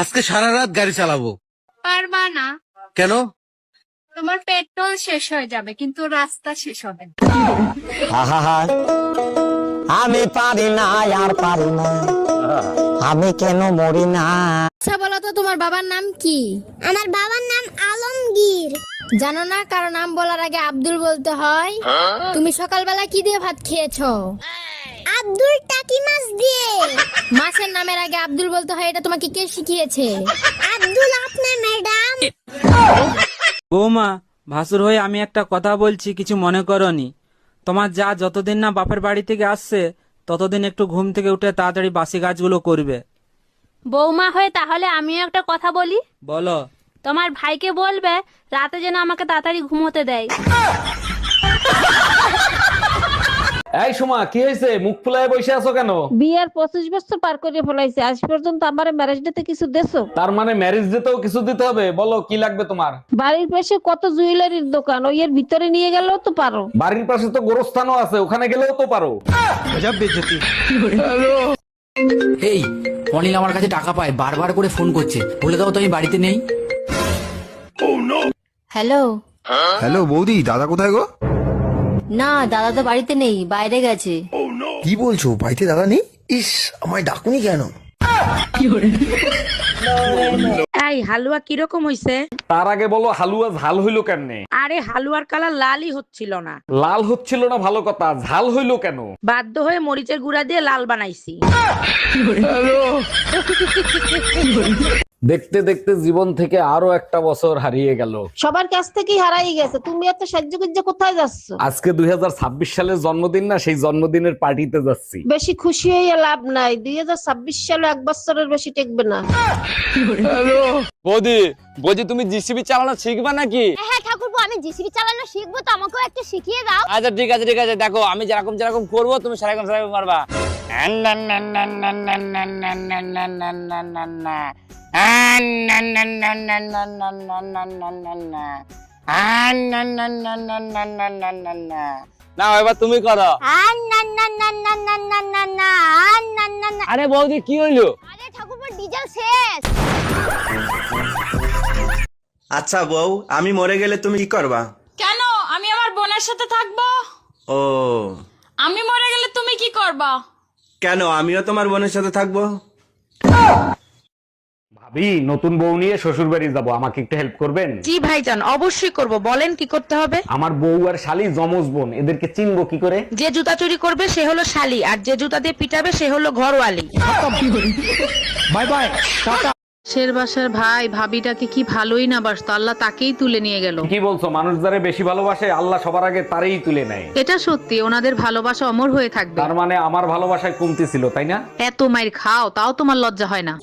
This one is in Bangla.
আজকে সারা রাত গাড়ি চালাবো। পারবা না, কেন? তোমার পেট্রোল শেষ হয়ে যাবে কিন্তু রাস্তা শেষ হবে না। আমি পারি না আর পারি না, আমি কেন মরি না। আচ্ছা বলো তো তোমার বাবার নাম কি? আমার বাবার নাম আলমগীর। জানো না কারো নাম বলার আগে আব্দুল বলতে হয়? তুমি সকালবেলা কি দিয়ে ভাত খেয়েছো? আব্দুল টাকি মাছ দিয়ে। মাছের নামের আগে আব্দুল বলতে হয়, এটা তোমাকে কে শিখিয়েছে? আব্দুল আপনার ম্যাডাম। বৌমা, ভাসুর হয়ে আমি একটা কথা বলছি, কিছু মনে করনি। তোমার যা যতদিন না বাপের বাড়ি থেকে আসছে ততদিন একটু ঘুম থেকে উঠে তাড়াতাড়ি বাসি কাজগুলো করবে। বৌমা হয়ে তাহলে আমিও একটা কথা বলি। বলো। তোমার ভাইকে বলবে রাতে যেন আমাকে তাড়াতাড়ি ঘুমোতে দেয়। এই সুমা, কি হয়েছে? মুখ ফুলায় বসে আছো কেন? বিয়ার 25 বছর পার করে ফেলাইছে, আজ পর্যন্ত আমার ম্যারেজ ডেতে কিছু দেছো? তার মানে ম্যারেজ ডেতেও কিছু দিতে হবে? বলো কি লাগবে তোমার? বাড়ির পাশে কত জুয়েলারির দোকান, ওই এর ভিতরে নিয়ে গেলেও তো পারো। বাড়ির পাশে তো গোরস্থানও আছে, ওখানে গেলেও তো পারো। এই অনিল আমার কাছে টাকা পায়, বারবার করে ফোন করছে, বলে দাও তো আমি বাড়িতে নেই। হ্যালো। হ্যালো বৌদি, দাদা কোথায় গো? না, দাদা তো বাড়িতে নেই, বাইরে গেছে। কি বলছো, বাড়িতে দাদা নেই? ইস, আমায় ডাকুনি কেন? এই হালুয়া কিরকম হইছে? তার আগে বলো হালুয়া ঝাল হইলো কেমনে? আরে হালুয়ার কালার লালই হচ্ছিল না। লাল হচ্ছিল না ভালো কথা, ঝাল হইলো কেন? বাধ্য হয়ে মরিচের গুঁড়া দিয়ে লাল বানাইছি। দেখতে দেখতে জীবন থেকে আরো একটা বছর হারিয়ে গেল। সবার কাছ থেকেই হারাই গেছে, তুমি এত সাহায্য কোথায় যাচ্ছ? আজকে 2026 সালের জন্মদিন না, সেই জন্মদিনের পার্টিতে যাচ্ছি। বেশি খুশি হয়ে লাভ নাই, 2026 সালে এক বছরের বেশি টেকবে না। বৌদি বলছি, তুমি জিসিবি চালানো শিখবা নাকি? হ্যাঁ ঠাকুরপো, আমি জিসিবি চালানো শিখবো, তো আমাকেও একটু শিখিয়ে দাও। আচ্ছা ঠিক আছে ঠিক আছে, দেখো আমি যেরকম যেরকম করবো তুমি সেরকম সেরকম করবা। না এবার তুমি করো। আরে বৌদি কি হইলো? আরে ঠাকুরপো, ডিজেল শেষ। আচ্ছা বউ, আমি মরে গেলে তুমি কি করবা? কেন? আমি আমার বোনের সাথে থাকবো। ও, আমি মরে গেলে তুমি কি করবা? কেন, আমিও তোমার বোনের সাথে থাকবো। ভাবি, নতুন বউ নিয়ে শ্বশুর বাড়ি যাবো, আমাকে একটু হেল্প করবেন? জি ভাইজান, অবশ্যই করব, বলেন কি করতে হবে? আমার বউ আর শালি জমজ বোন, এদেরকে চিনবো কি করে? যে জুতা চুরি করবে সে হলো শালি, আর যে জুতা দিয়ে পিটাবে সে হলো ঘরওয়ালি। Bye bye, ta-ta. শের বাসার ভাই ভাবিটাকে কি ভালোই না বাসতো, আল্লাহ তাকেই তুলে নিয়ে গেল। কি বলছো? মানুষ যারে বেশি ভালোবাসে আল্লাহ সবার আগে তারই তুলে নেয়। এটা সত্যি, ওনাদের ভালোবাসা অমর হয়ে থাকবে। তার মানে আমার ভালোবাসায় কমতি ছিল, তাই না? এত মাইর খাও তাও তোমার লজ্জা হয় না?